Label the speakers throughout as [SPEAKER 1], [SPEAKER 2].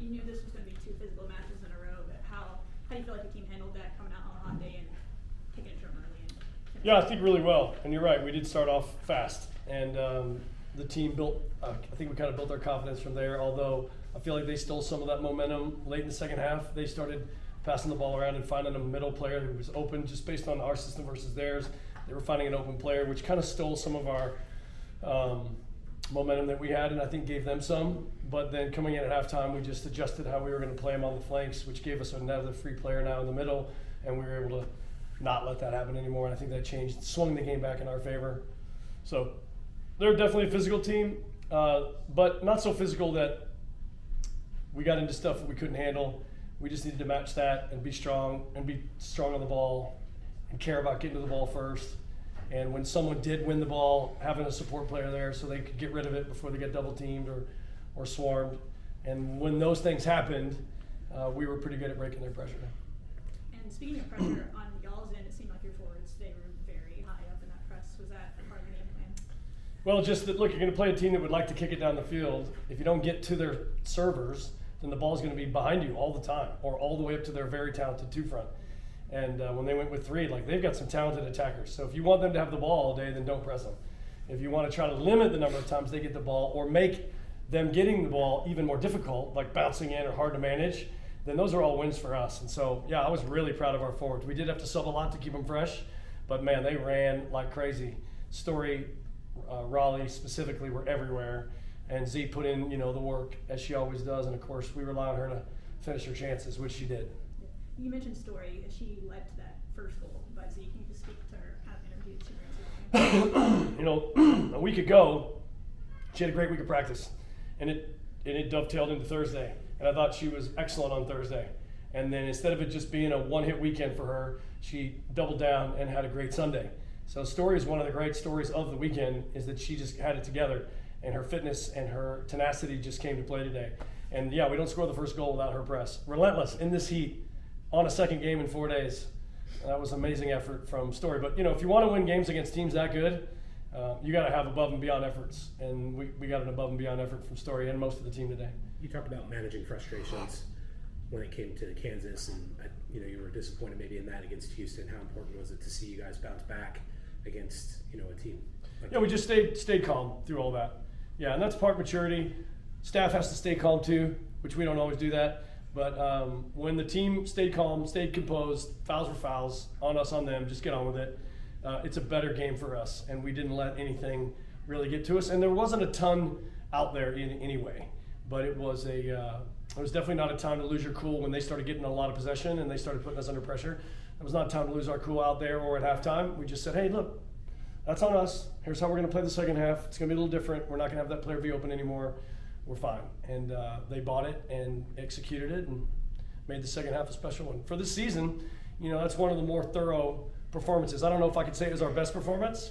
[SPEAKER 1] You knew this was going to be 2 physical matches in a row, but how do you feel like the team handled that coming out on a hot day and taking it to them early?
[SPEAKER 2] Yeah, I think really well. And you're right, we did start off fast. And the team built, I think we kind of built our confidence from there, although I feel like they stole some of that momentum late in the second half. They started passing the ball around and finding a middle player who was open just based on our system versus theirs. They were finding an open player, which kind of stole some of our momentum that we had, and I think gave them some. But then coming in at halftime, we just adjusted how we were going to play them on the flanks, which gave us another free player now in the middle, and we were able to not let that happen anymore. And I think that changed, swung the game back in our favor. So they're definitely a physical team, but not so physical that we got into stuff that we couldn't handle. We just needed to match that and be strong on the ball and care about getting to the ball first. And when someone did win the ball, having a support player there so they could get rid of it before they get double teamed or swarmed. And when those things happened, we were pretty good at breaking their pressure.
[SPEAKER 1] And speaking of pressure, on y'all's end, it seemed like your forwards, they were very high up in that press. Was that a part of the game plan?
[SPEAKER 2] Well, just that, look, you're going to play a team that would like to kick it down the field. If you don't get to their servers, then the ball's going to be behind you all the time, or all the way up to their very talented 2-front. And when they went with 3, like, they've got some talented attackers. So if you want them to have the ball all day, then don't press them. If you want to try to limit the number of times they get the ball or make them getting the ball even more difficult, like bouncing in or hard to manage, then those are all wins for us. And so, yeah, I was really proud of our forwards. We did have to sub a lot to keep them fresh, but man, they ran like crazy. Story, Raleigh specifically were everywhere, and Z put in, the work as she always does. And of course, we rely on her to finish her chances, which she did.
[SPEAKER 1] You mentioned Story. She led to that first goal by Z. Can you just speak to her kind of interview that she brings to the game?
[SPEAKER 2] A week ago, she had a great week of practice, and it dovetailed into Thursday. And I thought she was excellent on Thursday. And then instead of it just being a one-hit weekend for her, she doubled down and had a great Sunday. So Story is one of the great stories of the weekend, is that she just had it together, and her fitness and her tenacity just came to play today. And yeah, we don't score the first goal without her press. Relentless in this heat on a second game in 4 days. That was amazing effort from Story. But if you want to win games against teams that good, you got to have above and beyond efforts. And we got an above and beyond effort from Story and most of the team today.
[SPEAKER 3] You talked about managing frustrations when it came to Kansas, and you were disappointed maybe in that against Houston. How important was it to see you guys bounce back against a team?
[SPEAKER 2] Yeah, we just stayed calm through all that. Yeah, and that's part maturity. Staff has to stay calm too, which we don't always do that. But when the team stayed calm, stayed composed, fouls were fouls, on us, on them, just get on with it. It's a better game for us, and we didn't let anything really get to us. And there wasn't a ton out there anyway, but it was definitely not a time to lose your cool when they started getting a lot of possession and they started putting us under pressure. It was not a time to lose our cool out there or at halftime. We just said, hey, look, that's on us. Here's how we're going to play the second half. It's going to be a little different. We're not going to have that player be open anymore. We're fine. And they bought it and executed it and made the second half a special one. For this season, that's one of the more thorough performances. I don't know if I could say it was our best performance,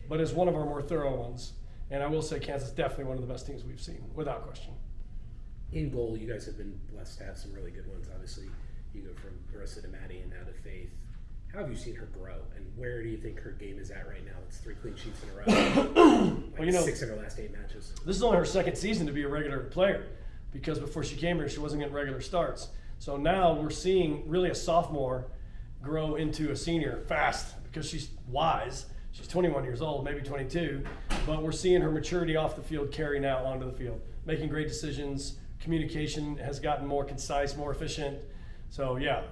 [SPEAKER 2] but it's one of our more thorough ones. And I will say Kansas is definitely one of the best teams we've seen, without question.
[SPEAKER 3] In goal, you guys have been blessed to have some really good ones. Obviously, you go from Marissa to Maddie and now to Faith. How have you seen her grow, and where do you think her game is at right now? It's 3 clean sheets in a row, 6 in her last 8 matches.
[SPEAKER 2] This is only her second season to be a regular player, because before she came here, she wasn't getting regular starts. So now we're seeing really a sophomore grow into a senior fast, because she's wise. She's 21 years old, maybe 22, but we're seeing her maturity off the field carry now onto the field, making great decisions. Communication has gotten more concise, more efficient. So yeah,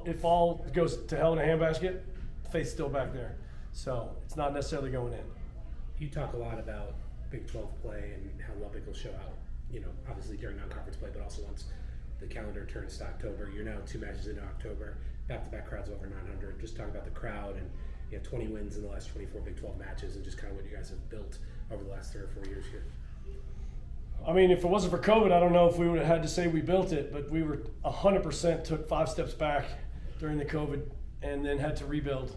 [SPEAKER 2] if all goes to hell in a handbasket, Faith's still back there. So it's not necessarily going in.
[SPEAKER 3] You talk a lot about Big 12 play and how Lubbock will show out, obviously during non-conference play, but also once the calendar turns to October. You're now 2 matches into October, back-to-back crowds over 900. Just talk about the crowd, and 20 wins in the last 24 Big 12 matches, and just kind of what you guys have built over the last 3 or 4 years here.
[SPEAKER 2] If it wasn't for COVID, I don't know if we would have had to say we built it, but we were 100% took 5 steps back during the COVID and then had to rebuild,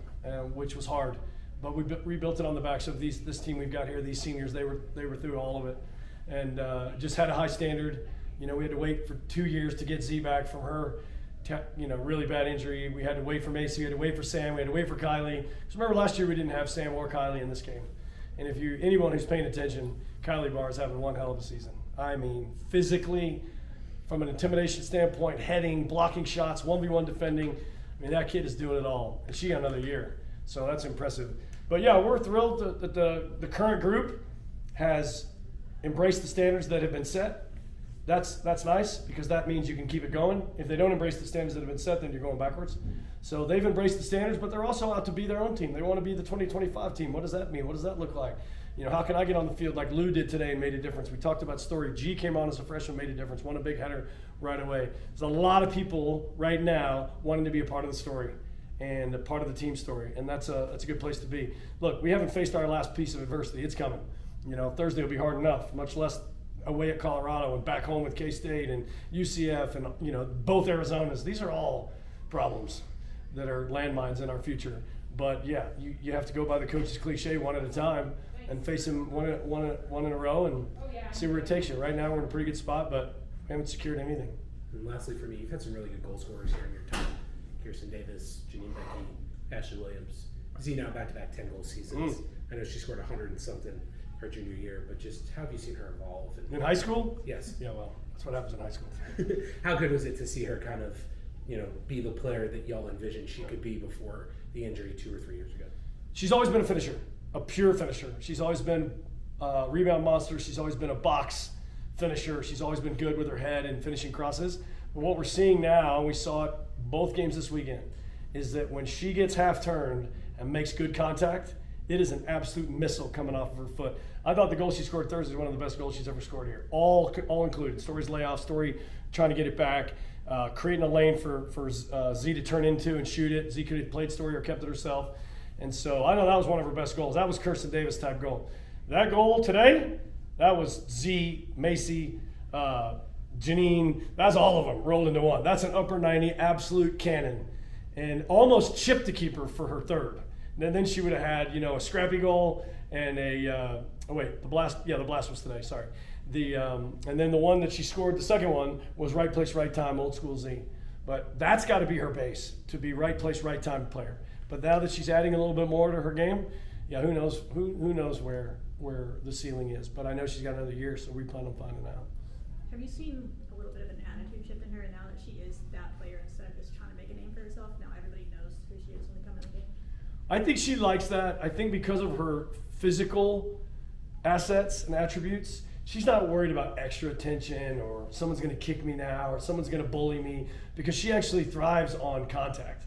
[SPEAKER 2] which was hard. But we rebuilt it on the backs of this team we've got here, these seniors. They were through all of it, and just had a high standard. We had to wait for 2 years to get Z back from her, really bad injury. We had to wait for Macy. We had to wait for Sam. We had to wait for Kylie. Because remember last year we didn't have Sam or Kylie in this game. And if anyone who's paying attention, Kylie Barr is having one hell of a season. Physically from an intimidation standpoint, heading, blocking shots, 1v1 defending. I mean, that kid is doing it all, and she got another year. So that's impressive. But yeah, we're thrilled that the current group has embraced the standards that have been set. That's nice, because that means you can keep it going. If they don't embrace the standards that have been set, then you're going backwards. So they've embraced the standards, but they're also out to be their own team. They want to be the 2025 team. What does that mean? What does that look like? You know, how can I get on the field like Lou did today and made a difference? We talked about Story. G came on as a freshman, made a difference, won a big header right away. There's a lot of people right now wanting to be a part of the story and a part of the team story, and that's a good place to be. Look, we haven't faced our last piece of adversity. It's coming. You know, Thursday will be hard enough, much less away at Colorado and back home with K-State and UCF and, you know, both Arizonas. These are all problems that are landmines in our future. But yeah, you have to go by the coach's cliche one at a time and face them one in a row and see where it takes you. Right now we're in a pretty good spot, but we haven't secured anything.
[SPEAKER 3] And lastly for me, you've had some really good goal scorers here in your time. Kirsten Davis, Janine Becky, Ashley Williams. Z now back-to-back 10-goal seasons. I know she scored 100 and something her junior year, but just how have you seen her evolve?
[SPEAKER 2] In high school?
[SPEAKER 3] Yes.
[SPEAKER 2] Yeah, well, that's what happens in high school.
[SPEAKER 3] How good was it to see her kind of, you know, be the player that y'all envisioned she could be before the injury 2 or 3 years ago?
[SPEAKER 2] She's always been a finisher, a pure finisher. She's always been a rebound monster. She's always been a box finisher. She's always been good with her head and finishing crosses. But what we're seeing now, and we saw it both games this weekend, is that when she gets half turned and makes good contact, it is an absolute missile coming off of her foot. I thought the goal she scored Thursday was one of the best goals she's ever scored here. All included. Story's layoff, Story trying to get it back, creating a lane for Z to turn into and shoot it. Z could have played Story or kept it herself. And so I know that was one of her best goals. That was Kirsten Davis type goal. That goal today, that was Z, Macy, Janine. That's all of them rolled into one. That's an upper 90 absolute cannon. And almost chipped the keeper for her third. And then she would have had, you know, a scrappy goal and the blast. Yeah, the blast was today. Sorry. And then the one that she scored, the second one, was right place, right time, old school Z. But that's got to be her base, to be right place, right time player. But now that she's adding a little bit more to her game, yeah, who knows? Who knows where the ceiling is? But I know she's got another year, so we plan on finding out.
[SPEAKER 1] Have you seen a little bit of an attitude shift in her, and now that she is that player instead of just trying to make a name for herself? Now everybody knows who she is when they come in the game.
[SPEAKER 2] I think she likes that. I think because of her physical assets and attributes, she's not worried about extra attention or someone's going to kick me now or someone's going to bully me, because she actually thrives on contact.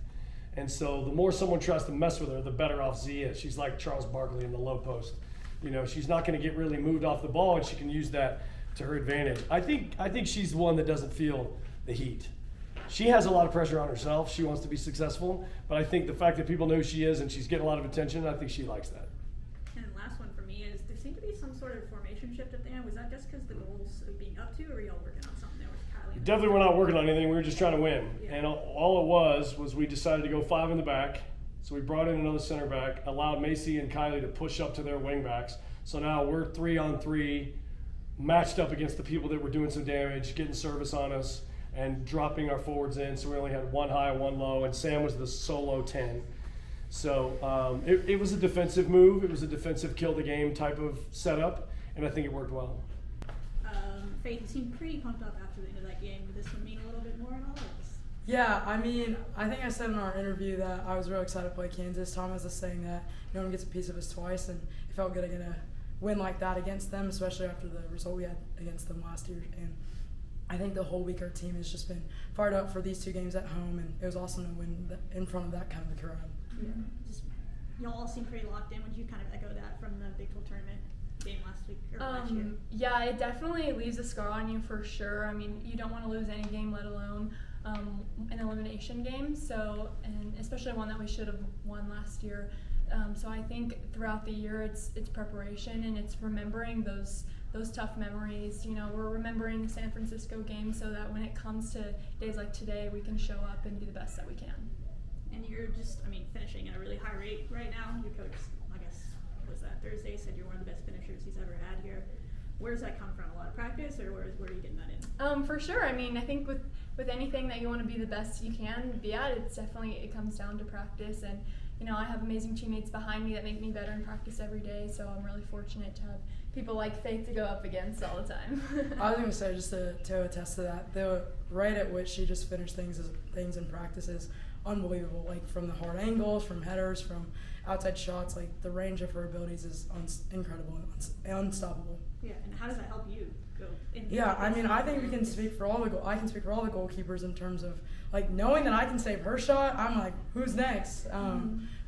[SPEAKER 2] And so the more someone tries to mess with her, the better off Z is. She's like Charles Barkley in the low post. You know, she's not going to get really moved off the ball, and she can use that to her advantage. I think she's the one that doesn't feel the heat. She has a lot of pressure on herself. She wants to be successful, but I think the fact that people know who she is and she's getting a lot of attention, I think she likes that.
[SPEAKER 1] And the last one for me is there seemed to be some sort of formation shift at the end. Was that just because the goals of being up to, or were y'all working on something there with Kylie?
[SPEAKER 2] Definitely we're not working on anything. We were just trying to win.
[SPEAKER 1] Yeah.
[SPEAKER 2] And all it was we decided to go 5 in the back. So we brought in another center back, allowed Macy and Kylie to push up to their wing backs. So now we're 3-on-3, matched up against the people that were doing some damage, getting service on us, and dropping our forwards in. So we only had 1 high, 1 low, and Sam was the solo 10. So it was a defensive move. It was a defensive kill the game type of setup, and I think it worked well.
[SPEAKER 1] Faith, you seemed pretty pumped up after the end of that game. Did this one mean a little bit more at all?
[SPEAKER 4] Yeah, I mean, I think I said in our interview that I was real excited to play Kansas. Tom has this saying that no one gets a piece of us twice, and it felt good to win like that against them, especially after the result we had against them last year. And I think the whole week our team has just been fired up for these 2 games at home, and it was awesome to win in front of that kind of a crowd.
[SPEAKER 1] Yeah. Just y'all all seem pretty locked in. Would you kind of echo that from the Big 12 tournament game last week or last year?
[SPEAKER 5] Yeah, it definitely leaves a scar on you for sure. I mean, you don't want to lose any game, let alone an elimination game. So, and especially one that we should have won last year. So I think throughout the year, it's preparation and it's remembering those tough memories. You know, we're remembering the San Francisco game so that when it comes to days like today, we can show up and do the best that we can.
[SPEAKER 1] And you're just, finishing at a really high rate right now. Your coach, I guess, was that Thursday, said you're one of the best finishers he's ever had here. Where does that come from? A lot of practice, or where are you getting that in?
[SPEAKER 5] For sure. I mean, I think with anything that you want to be the best you can be at, it comes down to practice and, you know, I have amazing teammates behind me that make me better in practice every day. So I'm really fortunate to have people like Faith to go up against all the time.
[SPEAKER 4] I was going to say, just to attest to that, the rate at which she just finished things in practice is unbelievable. Like from the hard angles, from headers, from outside shots, like the range of her abilities is incredible and unstoppable.
[SPEAKER 1] Yeah, and how does that help you go?
[SPEAKER 4] Yeah, I mean, I think we can speak for all the I can speak for all the goalkeepers in terms of like knowing that I can save her shot. I'm like, who's next?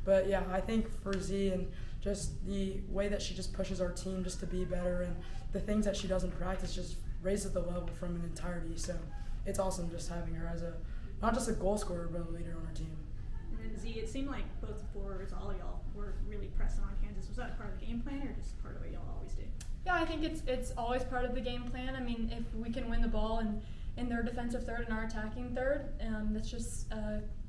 [SPEAKER 4] But yeah, I think for Z and just the way that she just pushes our team just to be better, and the things that she does in practice just raises the level from an entirety. So it's awesome just having her as not just a goal scorer, but a leader on our team.
[SPEAKER 1] And Z, it seemed like both the forwards, all of y'all, were really pressing on Kansas. Was that part of the game plan or just part of what y'all always do?
[SPEAKER 5] Yeah, I think it's always part of the game plan. I mean, if we can win the ball in their defensive third and our attacking third, that's just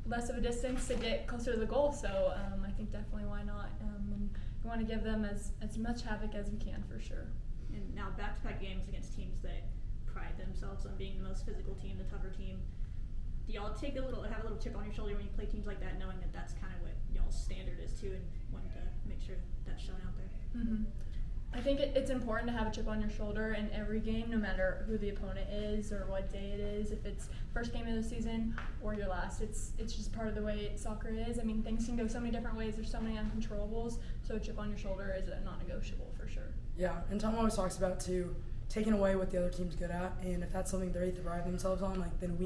[SPEAKER 5] less of a distance to get closer to the goal. So I think definitely why not. And we want to give them as much havoc as we can for sure.
[SPEAKER 1] And now back-to-back games against teams that pride themselves on being the most physical team, the tougher team. Do y'all have a little chip on your shoulder when you play teams like that, knowing that that's kind of what y'all's standard is too, and wanting to make sure that's shown out there?
[SPEAKER 5] Mm-hmm. I think it's important to have a chip on your shoulder in every game, no matter who the opponent is or what day it is. If it's first game of the season or your last, it's just part of the way soccer is. I mean, things can go so many different ways. There's so many uncontrollables, so a chip on your shoulder is a non-negotiable for sure.
[SPEAKER 4] Yeah, and Tom always talks about too taking away what the other team's good at, and if that's something they thrive themselves on, like then we